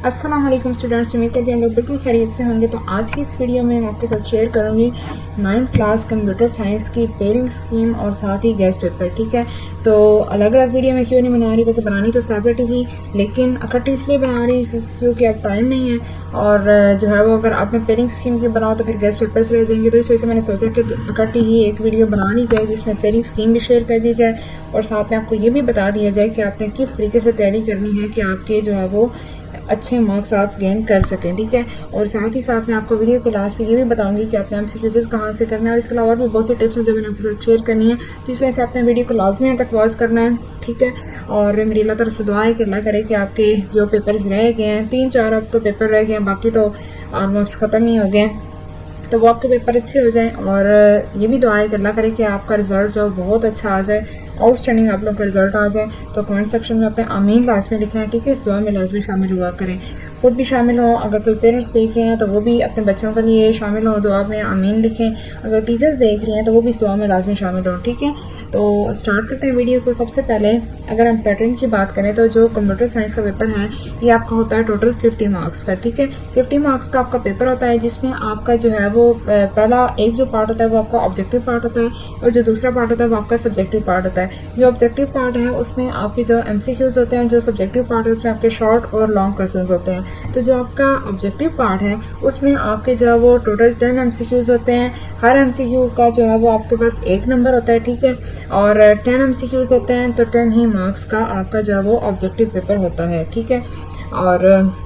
अस्सलाम वालेकुम स्टूडेंट्स, उम्मीद करती हूँ हम लोग बिल्कुल खैरियत से होंगे। तो आज की इस वीडियो में मैं आपके साथ शेयर करूँगी 9th क्लास कंप्यूटर साइंस की पेयरिंग स्कीम और साथ ही गेस्ट पेपर। ठीक है, तो अलग अलग वीडियो में क्यों नहीं बना रही, वैसे बनानी तो सेपरेट ही, लेकिन इकट्ठी इसलिए बना रही क्योंकि अब टाइम नहीं है और जो है वो अगर आपने पेयरिंग स्कीम की बनाओ तो फिर गेस्ट पेपर से रह जाएंगे। तो इस वजह से मैंने सोचा कि इकट्ठी ही एक वीडियो बना ली जाए जिसमें पेयरिंग स्कीम भी शेयर कर दी जाए और साथ में आपको ये भी बता दिया जाए कि आपने किस तरीके से तैयारी करनी है कि आपके जो है वो अच्छे मार्क्स आप गेन कर सकें। ठीक है, और साथ ही साथ मैं आपको वीडियो के लास्ट में ये भी बताऊंगी कि आपने एमसीक्यूज़ कहाँ से करना है और इसके अलावा भी बहुत सी टिप्स हैं जो मैंने आपके साथ शेयर करनी है। तो इस वजह से आपने वीडियो को लाजमी तक वॉच करना है। ठीक है, और मेरी अल्लाह तरफ से दुआ है कि अल्लाह करे कि आपके जो पेपर्स रह गए हैं 3-4 अब तो पेपर रह गए हैं, बाकी तो ऑलमोस्ट ख़त्म ही हो गए, तो वो आपके पेपर अच्छे हो जाएं। और ये भी दुआ है कि अल्लाह करे कि आपका रिजल्ट जो बहुत अच्छा आ जाए, आउटस्टैंडिंग आप लोग का रिजल्ट आ जाए। तो कमेंट सेक्शन में अपने आमीन लाजमी लिखना है। ठीक है, इस दुआ में लाजमी शामिल हुआ करें, खुद भी शामिल हो। अगर कोई पेरेंट्स देख रहे हैं तो वो भी अपने बच्चों के लिए शामिल हो, दुआ में आमीन लिखें। अगर टीचर्स देख रहे हैं तो वो भी इस दुआ में लाजमी शामिल हो। ठीक है, तो स्टार्ट करते हैं वीडियो को। सबसे पहले अगर हम पैटर्न की बात करें तो जो कंप्यूटर साइंस का पेपर है ये आपका होता है टोटल 50 मार्क्स का। ठीक है, 50 मार्क्स का आपका पेपर होता है जिसमें आपका जो है वो पहला एक जो पार्ट होता है वो आपका ऑब्जेक्टिव पार्ट होता है और जो दूसरा पार्ट होता है वो आपका सब्जेक्टिव पार्ट होता है। जो ऑब्जेक्टिव पार्ट है उसमें आपके जो एमसीक्यूज होते हैं, जो सब्जेक्टिव पार्ट है उसमें आपके शॉर्ट और लॉन्ग क्वेश्चन होते हैं। तो जो आपका ऑब्जेक्टिव पार्ट है उसमें आपके जो है वो टोटल 10 एमसीक्यूज होते हैं। हर एमसीक्यू का जो है वो आपके पास 1 नंबर होता है। ठीक है, और 10 एमसीक्यूज होते हैं तो 10 ही मार्क्स का आपका जो है वो ऑब्जेक्टिव पेपर होता है। ठीक है, और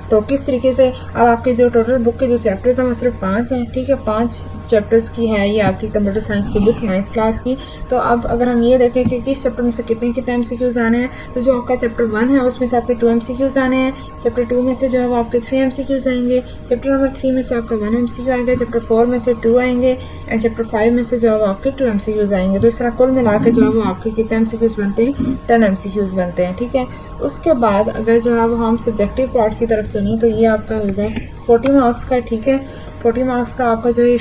तो किस तरीके से अब आपके जो टोटल बुक के जो चैप्टर्स हैं वो सिर्फ 5 हैं। ठीक है, 5 चैप्टर्स की है ये आपकी कंप्यूटर साइंस की बुक 9th क्लास की। तो अब अगर हम ये देखें कि किस चैप्टर में से कितने कितने एमसीक्यूज आने हैं, तो जो आपका चैप्टर 1 है उसमें से आपके 2 एमसीक्यूज आने हैं। चैप्टर 2 में से जो है वो आपके 3 एमसीक्यूज आएंगे। चैप्टर नंबर 3 में से आपका 1 एमसीक्यू आएगा। चैप्टर 4 में से 2 आएंगे एंड चैप्टर 5 में से जो है वो आपके 2 एमसीक्यूज आएंगे। तो इस तरह कुल मिला के जो है वो आपके कितने एमसीक्यूज बनते हैं, 10 एमसीक्यूज बनते हैं। ठीक है, उसके बाद अगर जो है वो हम सब्जेक्टिव पार्ट की तरफ चलें तो ये आपका होगा 40 मार्क्स का। ठीक है, 40 मार्क्स का आपका जो ये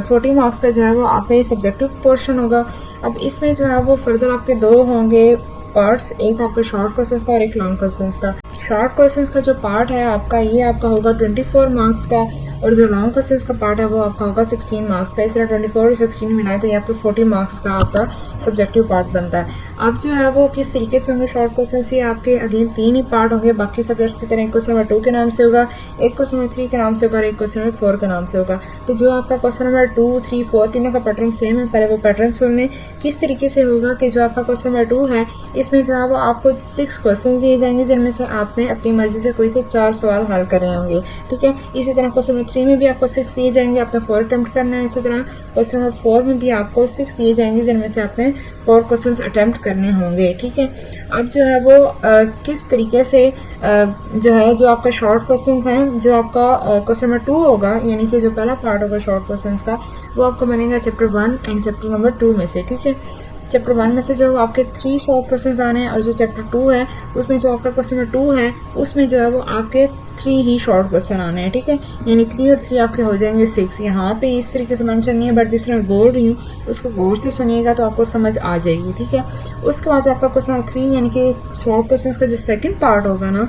40 मार्क्स का जो है वो आपका ये सब्जेक्टिव पोर्शन होगा। अब इसमें जो है वो फर्दर आपके 2 होंगे पार्ट्स, एक आपके शॉर्ट क्वेश्चंस का और एक लॉन्ग क्वेश्चंस का। शॉर्ट क्वेश्चंस का जो पार्ट है आपका ये आपका होगा 24 मार्क्स का और जो लॉन्ग क्वेश्चंस का पार्ट है वो आपका होगा 16 मार्क्स का। इस तरह 24 और 16 मिलाए तो ये आपके 40 मार्क्स का आपका सब्जेक्टिव पार्ट बनता है। अब जो है वो किस तरीके से होंगे शॉर्ट क्वेश्चन ये आपके अगेन 3 ही पार्ट होंगे बाकी सब्जेक्ट्स की तरह। एक क्वेश्चन नंबर 2 के नाम से होगा, एक क्वेश्चन नंबर 3 के नाम से होगा और एक क्वेश्चन नंबर 4 के नाम से होगा। तो जो आपका क्वेश्चन नंबर 2, 3, 4 तीनों का पैटर्न सेम है। पहले वो पैटर्न सुन लें। किस तरीके से होगा कि जो आपका क्वेश्चन नंबर 2 है इसमें जो है वो आपको 6 क्वेश्चन दिए जाएंगे जिनमें से आपने अपनी मर्जी से कोई से 4 सवाल हल करने होंगे। ठीक है, इसी तरह क्वेश्चन नंबर 3 में भी आपको 6 दिए जाएंगे, आपने 4 अटेम्प्ट करना है। इसी तरह क्वेश्चन नंबर 4 में भी आपको 6 दिए जाएंगे जिनमें से आपने 4 क्वेश्चन अटेम्प्ट करने होंगे। ठीक है, अब जो है वो किस तरीके से जो है जो आपका शॉर्ट क्वेश्चंस हैं, जो आपका क्वेश्चन नंबर 2 होगा यानी कि जो पहला पार्ट होगा शॉर्ट क्वेश्चंस का वो आपको बनेगा चैप्टर 1 एंड चैप्टर नंबर 2 में से। ठीक है, चैप्टर 1 में से जो आपके 3 शॉर्ट क्वेश्चंस आने हैं और जो चैप्टर 2 है उसमें जो आपका क्वेश्चन नंबर 2 है उसमें जो है वो आपके 3 ही शॉर्ट क्वेश्चन आने हैं। ठीक है, यानी 3 और 3 आपके हो जाएंगे 6। यहाँ पे इस तरीके से मेंशन नहीं है बट जिस तरह बोल रही हूँ उसको गौर से सुनिएगा तो आपको समझ आ जाएगी। ठीक है, उसके बाद जो आपका क्वेश्चन नंबर 3 यानी कि शॉर्ट क्वेश्चन का जो सेकेंड पार्ट होगा ना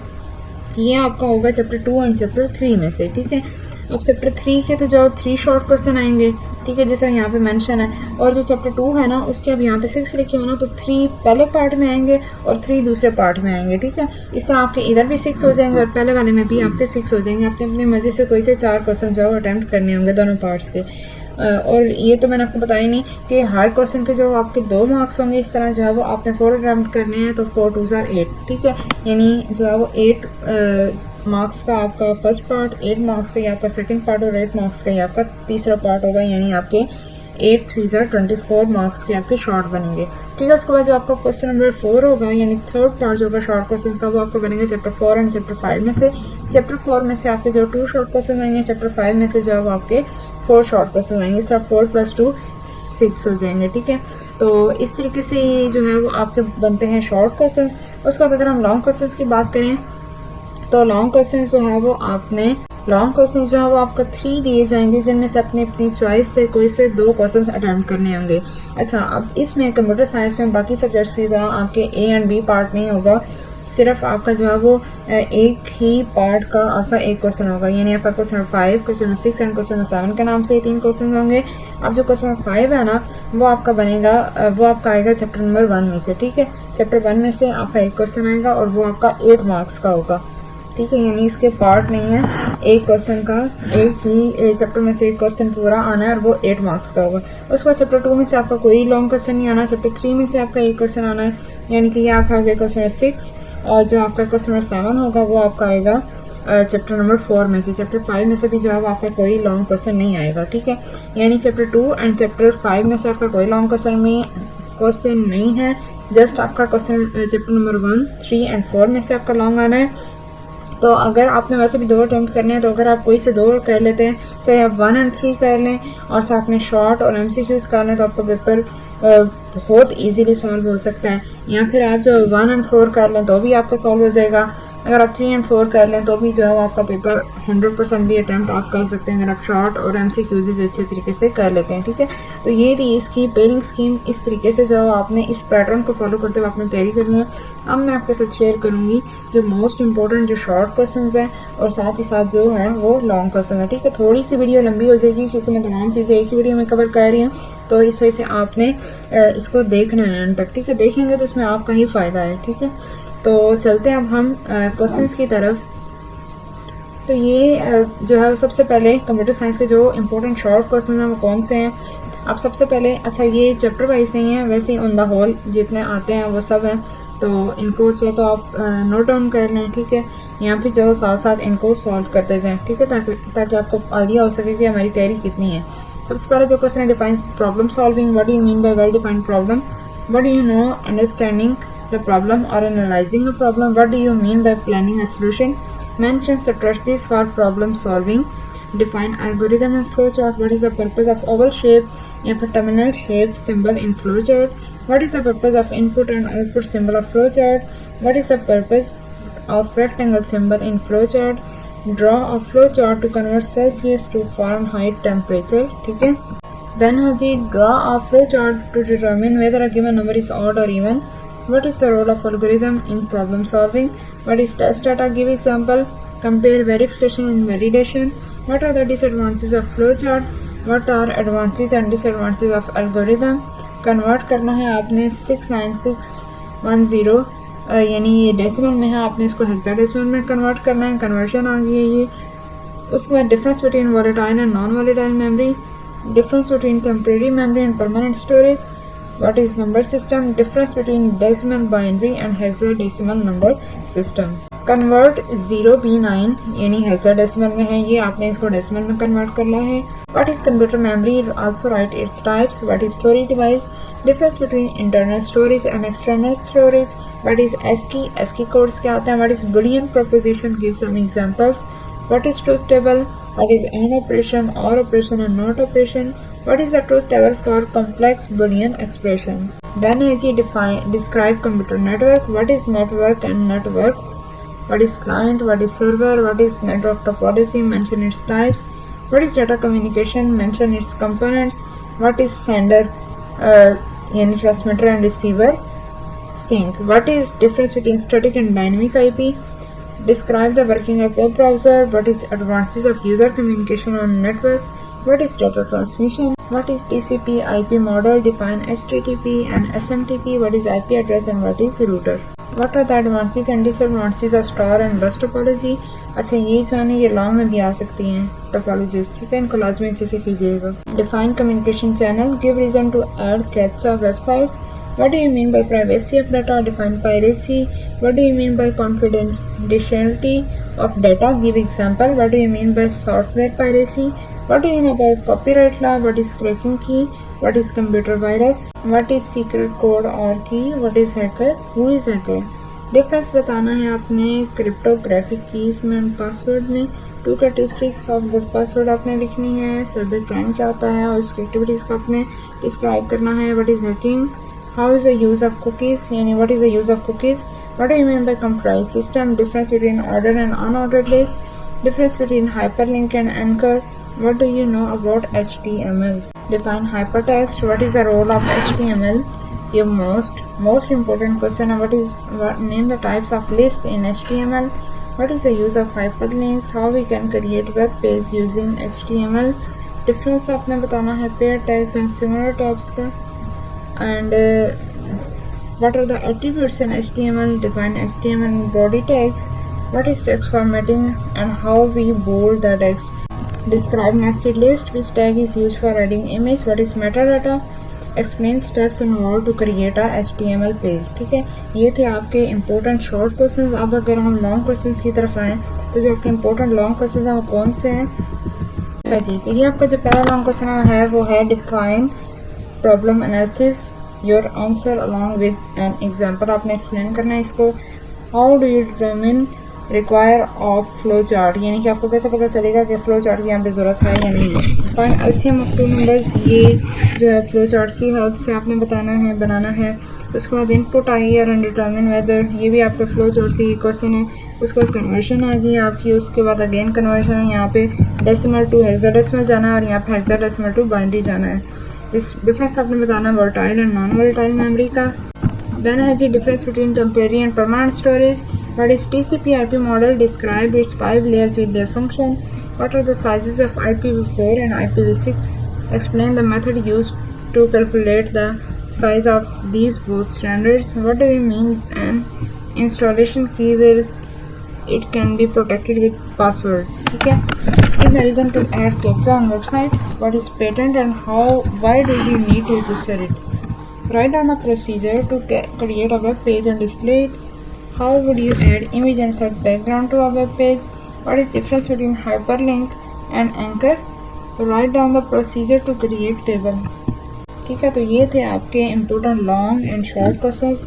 ये आपका होगा चैप्टर 2 एंड चैप्टर 3 में से। ठीक है, अब चैप्टर 3 के तो जो 3 शॉर्ट क्वेश्चन आएंगे। ठीक है, जैसे यहाँ पे मेंशन है, और जो चैप्टर 2 है ना उसके अब यहाँ पे 6 लिखे हो ना तो 3 पहले पार्ट में आएंगे और 3 दूसरे पार्ट में आएंगे। ठीक है, इस तरह आपके इधर भी 6 हो जाएंगे और पहले वाले में भी आपके 6 हो जाएंगे। आपने अपनी मर्जी से कोई से 4 क्वेश्चन जो है अटेम्प्ट करने होंगे दोनों पार्ट्स के। और ये तो मैंने आपको बताया नहीं कि हर क्वेश्चन के जो आपके 2 मार्क्स होंगे इस तरह जो है वो आपने 4 अटेम्प्ट करने हैं तो 4 2 are 8। ठीक है, यानी जो है वो 8 मार्क्स का आपका फर्स्ट पार्ट, 8 मार्क्स का ये आपका सेकंड पार्ट और 8 मार्क्स का ये आपका तीसरा पार्ट होगा, यानी आपके 8 3 are 24 मार्क्स के आपके शॉर्ट बनेंगे। ठीक है, उसके बाद जो आपका क्वेश्चन नंबर 4 होगा यानी थर्ड पार्ट जो होगा शॉर्ट क्वेश्चन का वो आपको बनेंगे चैप्टर 4 एंड चैप्टर 5 में से। चैप्टर 4 में से आपके जो 2 शॉर्ट क्वेश्चन आएंगे, चैप्टर 5 में से जो है वो आपके 4 शॉर्ट क्वेश्चन आएंगे। सिर्फ 4 + 2 6 हो जाएंगे। ठीक है, तो इस तरीके से ये जो है वो आपके बनते हैं शॉर्ट क्वेश्चन। उसके बाद अगर हम लॉन्ग क्वेश्चन की बात करें तो लॉन्ग क्वेश्चन जो है वो आपको 3 दिए जाएंगे जिनमें से अपनी चॉइस से कोई से 2 क्वेश्चन अटेम्प्ट करने होंगे। अच्छा, अब इसमें कंप्यूटर साइंस में बाकी सब्जेक्ट्स की तरह आपके A एंड B पार्ट नहीं होगा, सिर्फ आपका जो है वो एक ही पार्ट का आपका एक क्वेश्चन होगा, यानी आपका क्वेश्चन 5, क्वेश्चन 6 एंड क्वेश्चन 7 के नाम से 3 क्वेश्चन होंगे। अब जो क्वेश्चन 5 है ना वो आपका बनेगा, वो आपका आएगा चैप्टर नंबर 1 में से, ठीक है। चैप्टर 1 में से आपका एक क्वेश्चन आएगा और वो आपका 8 मार्क्स का होगा, ठीक है, यानी इसके पार्ट नहीं है, एक क्वेश्चन का एक ही चैप्टर में से एक क्वेश्चन पूरा आना है और वो 8 मार्क्स का होगा। उसके बाद चैप्टर 2 में से आपका कोई लॉन्ग क्वेश्चन नहीं आना, चैप्टर 3 में से आपका एक क्वेश्चन आना है, यानी कि ये आपका हो गया क्वेश्चन 6, और जो आपका क्वेश्चन 7 होगा वो आपका आएगा चैप्टर नंबर 4 में से। चैप्टर 5 में से भी जो है आपका कोई लॉन्ग क्वेश्चन नहीं आएगा, ठीक है, यानी चैप्टर 2 एंड चैप्टर 5 में से आपका कोई लॉन्ग क्वेश्चन नहीं है, जस्ट आपका क्वेश्चन चैप्टर नंबर 1, 3 एंड 4 में से आपका लॉन्ग आना है। तो अगर आपने वैसे भी 2 अटेम्प्ट करने हैं तो अगर आप कोई से 2 कर लेते हैं, चाहे आप 1 एंड 3 कर लें और साथ में शॉर्ट और MCQs कर लें, तो आपका पेपर बहुत इजीली सॉल्व हो सकता है। या फिर आप जो 1 एंड 4 कर लें तो भी आपका सॉल्व हो जाएगा। अगर आप 3 एंड 4 कर लें तो भी जो है आपका पेपर 100% भी अटैम्प्ट आप कर सकते हैं, अगर आप शॉर्ट और MCQs अच्छे तरीके से कर लेते हैं, ठीक है। तो ये थी इसकी पेयरिंग स्कीम, इस तरीके से जो आपने इस पैटर्न को फॉलो करते हुए आपने तैयारी करनी है। अब मैं आपके साथ शेयर करूंगी जो मोस्ट इंपॉर्टेंट जो शॉर्ट क्वेश्चंस हैं और साथ ही साथ जो है वो लॉन्ग क्वेश्चन है, ठीक है। थोड़ी सी वीडियो लंबी हो जाएगी क्योंकि मैं तमाम चीज़ें एक ही वीडियो में कवर कर रही हूँ, तो इस वजह से आपने इसको देखना है एंड तक, ठीक है। देखेंगे तो इसमें आपका ही फायदा है, ठीक है। तो चलते हैं अब हम क्वेश्चंस की तरफ। तो ये जो है सबसे पहले कंप्यूटर साइंस के जो इम्पोर्टेंट शॉर्ट क्वेश्चन हैं वो कौन से हैं। अब सबसे पहले, अच्छा ये चैप्टर वाइज नहीं है, वैसे ऑन द होल जितने आते हैं वो सब हैं, तो इनको चाहे तो आप नोट डाउन कर लें, ठीक है, या फिर जो साथ साथ इनको सॉल्व करते जाएं, ठीक है, ताकि आपको आइडिया हो सके कि हमारी तैयारी कितनी है। सबसे पहले जो क्वेश्चन है, define problem solving, what do you mean bye well defined problem, what do you know understanding the problem or analyzing a problem, what do you mean by planning a solution, mention strategies for problem solving, define algorithm and flowchart, what is the purpose of oval shape and terminal shape symbol in flowchart, what is the purpose of input and output symbol of flowchart, what is the purpose of rectangle symbol in flowchart, draw a flowchart to convert Celsius to Fahrenheit temperature, ठीक है। Then है जी, draw a flowchart to determine whether a given number is odd or even. What is the role of algorithm in problem solving? What is test data? Give example. Compare verification and validation. What are the disadvantages of flowchart? What are advantages and disadvantages of algorithm? Convert करना है आपने 69610, यानी ये decimal में है, आपने इसको hexadecimal में कन्वर्ट करना है, कन्वर्शन आ गई है ये। उसके बाद difference between volatile and non volatile memory, difference between temporary memory and permanent storage, what is number system, difference between decimal binary and hexadecimal number system, convert 0b9 यानी hexadecimal में है ये, आपने इसको decimal में convert करना है। what is computer memory, also write its types, what is storage device, difference between internal storage and external storage, what is ASCII codes क्या होते हैं, what is Boolean proposition, give some examples, what is truth table, what is AND operation, OR operation and NOT operation, what is the truth table for complex Boolean expression. Then is describe computer network, what is network and networks, what is client, what is server, what is network topology, mention its types, what is data communication, mention its components, what is sender yani transmitter and receiver sync, what is difference between static and dynamic IP, describe the working of web browser, what is advantages of user communication on network, what is data transmission, what is TCP IP model, define HTTP and SMTP, what is IP address and what is router, what are the advantages and disadvantages of star and bus topology। अच्छा ये जो है ना ये long में भी आ सकती हैं टोपोलॉजीज, ठीक है, इनको लाजमी अच्छे से कीजिएगा। Define communication channel, give reason to add captcha websites, what do you mean by privacy of data, define piracy, what do you mean by confidentiality of data, give example, what do you mean by software piracy, what do you know about copyright law, what is cracking key, what is computer virus, what is secret code or key, what is hacker, who is hacker। Difference बताना है आपने cryptographic keys में and password में। 2 characteristics of good password आपने लिखनी है। Cyber crime क्या होता है और उसकी एक्टिविटीज़ को आपने डिस्क्राइब करना है। What is hacking, how is the use of cookies, यानी what is the use of cookies, what do you mean by compromise system, difference between order and unordered list, difference between hyperlink and anchor, what do you know about HTML, define hypertext, what is the role of HTML, ये most important question है. Name the types of lists in HTML. What is the use of hyperlinks? How we can create web page using HTML? Difference आपने बताना है pair tags and similar tags का. And what are the attributes in HTML? Define HTML body tags. What is text formatting and how we bold the text? Describe nested list. Which tag is used for adding image? What is metadata? Explain steps involved to create a HTML page. ठीक है, ये थे आपके important short questions. अब अगर हम long questions की तरफ आएँ तो जो आपके important long questions हैं वो कौन से हैं जी? तो ये आपका जो पहला long question है वो है define problem analysis. Your answer along with an example. आपने explain करना है इसको. How do you determine require of flow chart? यानी कि आपको कैसे पता चलेगा कि फ्लो चार्ट की यहाँ पे ज़रूरत है या नहीं. Find LCM of two numbers. ये जो है फ्लो चार्ट की हेल्प से आपने बताना है, बनाना है. उसके बाद इनपुट आई और अनडिटर्मिन वेदर, ये भी आपके फ्लो चार्ट की क्वेश्चन है. उसके बाद कन्वर्शन आ गई आपकी. उसके बाद अगेन कन्वर्शन है. यहाँ पे डेसिमल टू हेक्साडेसिमल जाना है और यहाँ पे हेक्साडेसिमल टू बाइनरी जाना है. इस डिफरेंस आपने बताना volatile and non volatile memory का. देन है जी difference between temporary and permanent storage. What is TCP/IP model? Describe its 5 layers with their function. What are the sizes of IPv4 and IPv6? Explain the method used to calculate the size of these both standards. What do you mean an installation key will it can be protected with password? ठीक है. Give the reason to add captcha on website. What is patent and why do we need to register it? Write down the procedure to create a web page and display it. How would you add image and set background to a web page? What is the difference between hyperlink and anchor? Write down the procedure to create table. ठीक है, तो ये थे आपके important long and short questions.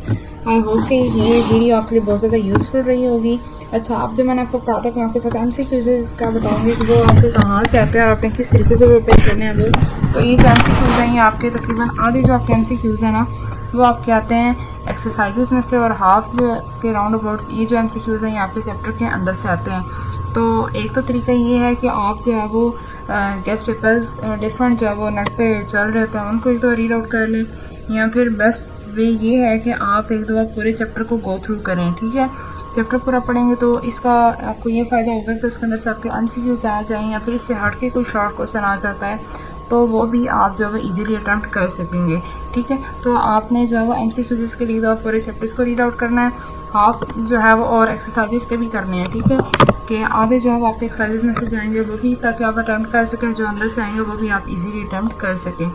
I hope कि ये video आपके लिए बहुत ज़्यादा यूज़फुल रही होगी. अच्छा, आप जो मैंने आपको कहा था कि आपके साथ MCQs का बताऊंगी कि वो आपके कहाँ से आते हैं और आपने किस तरीके से वो पेज करने हैं वो. तो ये जो MCQs हैं ये आपके तकरीबन आधे जो आपके MCQs हैं ना वो आपके आते हैं एक्सरसाइजेस में से और हाफ जो के राउंड अबाउट ये जो MCQs हैं ये आपके चैप्टर के अंदर से आते हैं. तो एक तो तरीका ये है कि आप जो है वो गेस्ट पेपर्स डिफरेंट जो है वो नेट पे चल रहे थे उनको एक तो रीड आउट कर लें, या फिर बेस्ट वे ये है कि आप एक दो बार पूरे चैप्टर को गो थ्रू करें. ठीक है, चैप्टर पूरा पढ़ेंगे तो इसका आपको ये फ़ायदा होगा कि उसके अंदर से आपके MCQs आ जाएँ या फिर इससे हट के कोई शॉर्ट क्वेश्चन आ जाता है तो वो भी आप जो है ईजिली अटैम्प्ट कर सकेंगे. ठीक है, तो आपने जो है वो MCQs के लिए तो पूरे चैप्टर्स को रीड आउट करना है, हाफ जो है वो और एक्सरसाइजेस के भी करने हैं. ठीक है, कि आधे जो है वो आपके एक्सरसाइजेस में से जाएंगे वो भी ताकि आप अटैम्प्ट कर सकें, जो अंदर से आएंगे वो भी आप इजीली अटैम्प्ट कर सकें.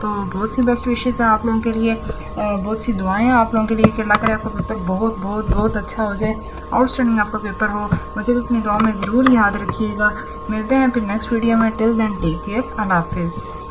तो बहुत सी बेस्ट विशेज़ हैं आप लोगों के लिए, बहुत सी दुआएं हैं आप लोगों के लिए कि अल्लाह करे आपका पेपर बहुत बहुत बहुत अच्छा हो जाए, आउटस्टैंडिंग आपका पेपर हो. मुझे भी अपनी दुआ में ज़रूर याद रखिएगा. मिलते हैं फिर नेक्स्ट वीडियो में. Till then take care. अल्लाह हाफिज़.